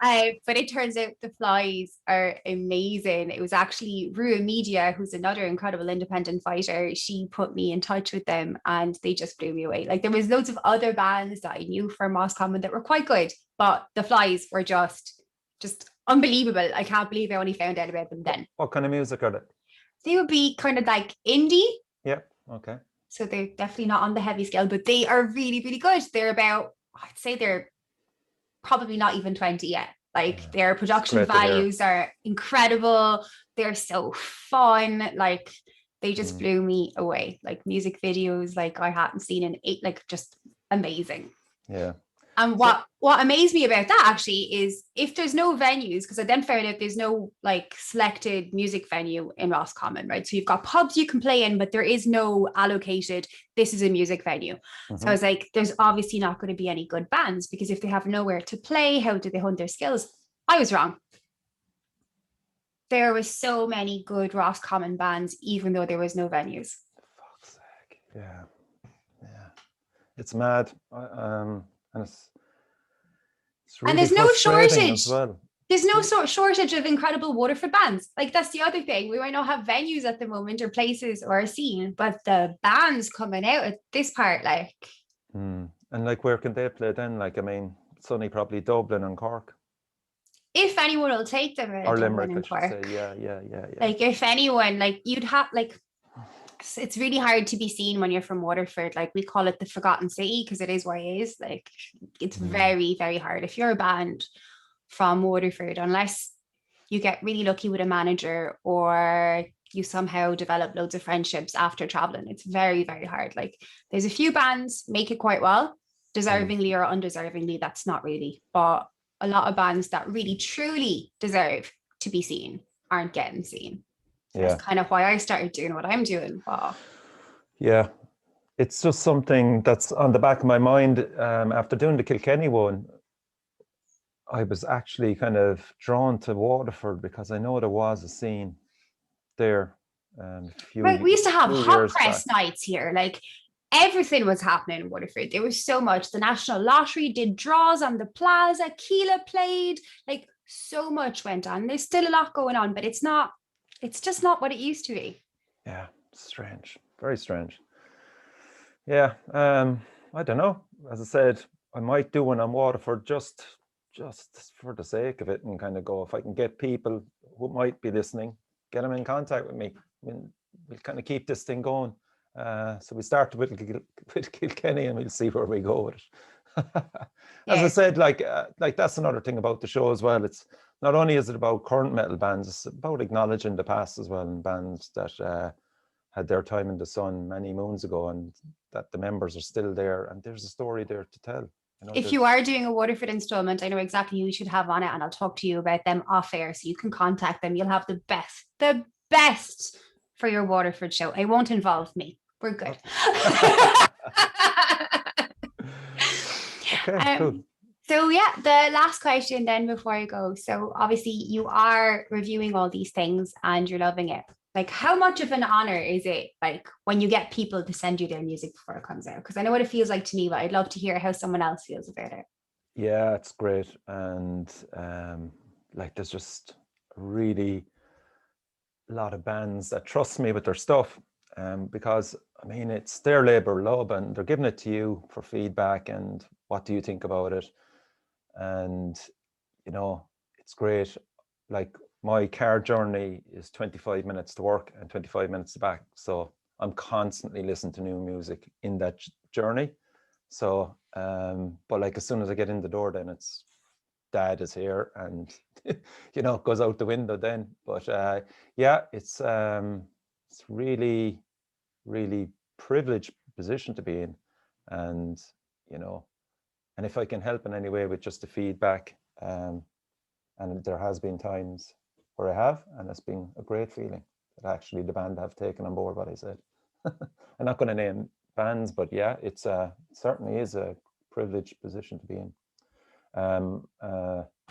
But it turns out The Flies are amazing. It was actually Rua Media, who's another incredible independent fighter. She put me in touch with them, and they just blew me away. Like, there was loads of other bands that I knew from Roscommon that were quite good, but The Flies were just unbelievable. I can't believe I only found out about them then. What kind of music are they? They would be kind of like indie. Yep. Okay. So they're definitely not on the heavy scale, but they are really, really good. They're about, I'd say they're probably not even 20 yet. Like, their production values are incredible. They're so fun. Like, they just blew me away. Like, music videos, like I hadn't seen in 8, like, just amazing. Yeah. And what amazed me about that actually is, if there's no venues, because I then found out there's no like selected music venue in Roscommon, right? So you've got pubs you can play in, but there is no allocated, this is a music venue. So I was like, there's obviously not going to be any good bands, because if they have nowhere to play, how do they hone their skills? I was wrong. There was so many good Roscommon bands, even though there was no venues. Fuck's sake. Yeah. Yeah. It's mad. And it's really, and there's no shortage as well. There's no shortage of incredible Waterford bands. Like, that's the other thing. We might not have venues at the moment, or places, or a scene, but the bands coming out at this part, like. And like, where can they play then? Like, I mean, it's only probably Dublin and Cork. If anyone will take them, or Limerick, and I should say. Yeah. Like, if anyone, like, you'd have, like, it's really hard to be seen when you're from Waterford. Like, we call it the forgotten city, because it is what it is. Like, it's very, very hard if you're a band from Waterford, unless you get really lucky with a manager, or you somehow develop loads of friendships after traveling. It's very, very hard. Like, there's a few bands make it quite well, deservingly or undeservingly, that's not really, but a lot of bands that really truly deserve to be seen aren't getting seen. That's kind of why I started doing what I'm doing. Wow. Yeah, it's just something that's on the back of my mind. After doing the Kilkenny one, I was actually kind of drawn to Waterford, because I know there was a scene there. Right, we used to have hot press nights here. Like, everything was happening in Waterford. There was so much. The National Lottery did draws on the plaza. Keela played. Like, so much went on. There's still a lot going on, but it's just not what it used to be. Yeah, strange. Very strange. Yeah, I don't know. As I said, I might do one on Waterford just for the sake of it, and kind of go, if I can get people who might be listening, get them in contact with me. I mean, we'll kind of keep this thing going. So we started with Kilkenny, and we'll see where we go with it. As I said, like that's another thing about the show as well. It's not only is it about current metal bands, it's about acknowledging the past as well, and bands that had their time in the sun many moons ago, and that the members are still there, and there's a story there to tell. You know, if you are doing a Waterford installment, I know exactly who you should have on it, and I'll talk to you about them off air, so you can contact them. You'll have the best for your Waterford show. It won't involve me. We're good. Okay, cool. So yeah, the last question then before I go. So obviously you are reviewing all these things and you're loving it. Like, how much of an honor is it, like, when you get people to send you their music before it comes out? Because I know what it feels like to me, but I'd love to hear how someone else feels about it. Yeah, it's great. And like there's just really a lot of bands that trust me with their stuff. Because I mean, it's their labor of love and they're giving it to you for feedback and what do you think about it? And, you know, it's great. Like my car journey is 25 minutes to work and 25 minutes to back. So I'm constantly listening to new music in that journey. So, but like as soon as I get in the door, then it's dad is here and, you know, it goes out the window then. But yeah, it's really, really privileged position to be in. And, you know, and if I can help in any way with just the feedback, and there has been times where I have, and it's been a great feeling that actually the band have taken on board what I said. I'm not going to name bands, but yeah, it's certainly is a privileged position to be in.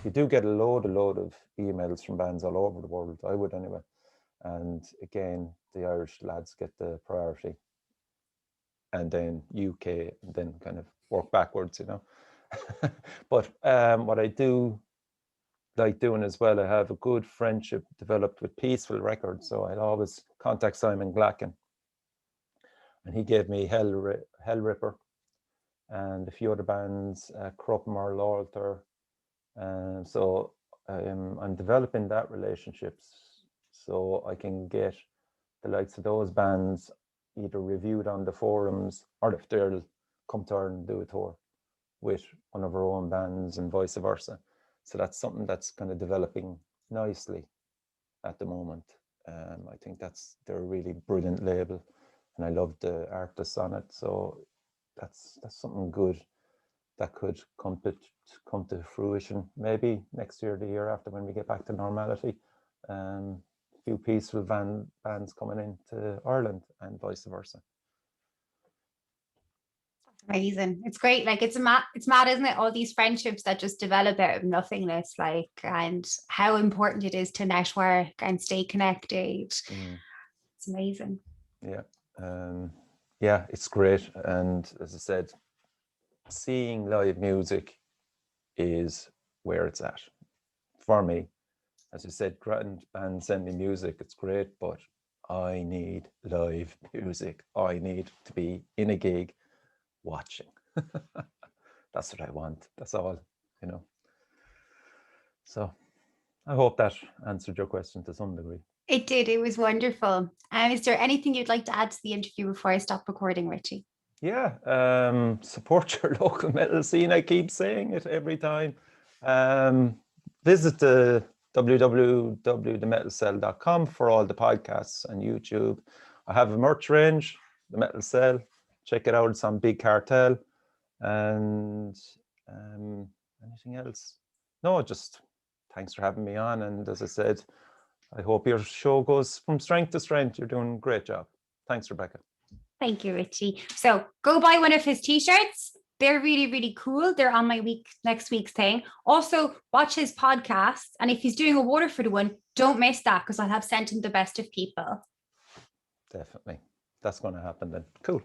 You do get a load of emails from bands all over the world. I would anyway. And again, the Irish lads get the priority, and then UK, and then kind of work backwards, you know. But what I do like doing as well, I have a good friendship developed with Peaceful Records, so I'll always contact Simon Glacken, and he gave me Hell Ripper and a few other bands, Crupmore, Alter. So I'm developing that relationships so I can get the likes of those bands either reviewed on the forums, or if they'll come to Ireland and do a tour with one of our own bands and vice versa. So that's something that's kind of developing nicely at the moment. I think they're a really brilliant label, and I love the artists on it. So that's something good that could come to fruition maybe next year, the year after, when we get back to normality. A few peaceful bands coming into Ireland and vice versa. Amazing. It's great. Like it's mad, isn't it? All these friendships that just develop out of nothingness, like, and how important it is to network and stay connected. It's amazing. Yeah. Yeah, it's great. And as I said, seeing live music is where it's at for me. As I said, grand bands send me music, it's great, but I need live music. I need to be in a gig watching. That's what I want. That's all, you know. So I hope that answered your question to some degree. It did. It was wonderful. Is there anything you'd like to add to the interview before I stop recording, Richie? Yeah, support your local metal scene. I keep saying it every time. Visit the www.themetalcell.com for all the podcasts and YouTube. I have a merch range, The Metal Cell. Check it out. It's on Big Cartel. And anything else? No, just thanks for having me on. And as I said, I hope your show goes from strength to strength. You're doing a great job. Thanks, Rebecca. Thank you, Richie. So go buy one of his t-shirts. They're really, really cool. They're on my next week's thing. Also, watch his podcast. And if he's doing a Waterford one, don't miss that, because I'll have sent him the best of people. Definitely. That's going to happen then. Cool.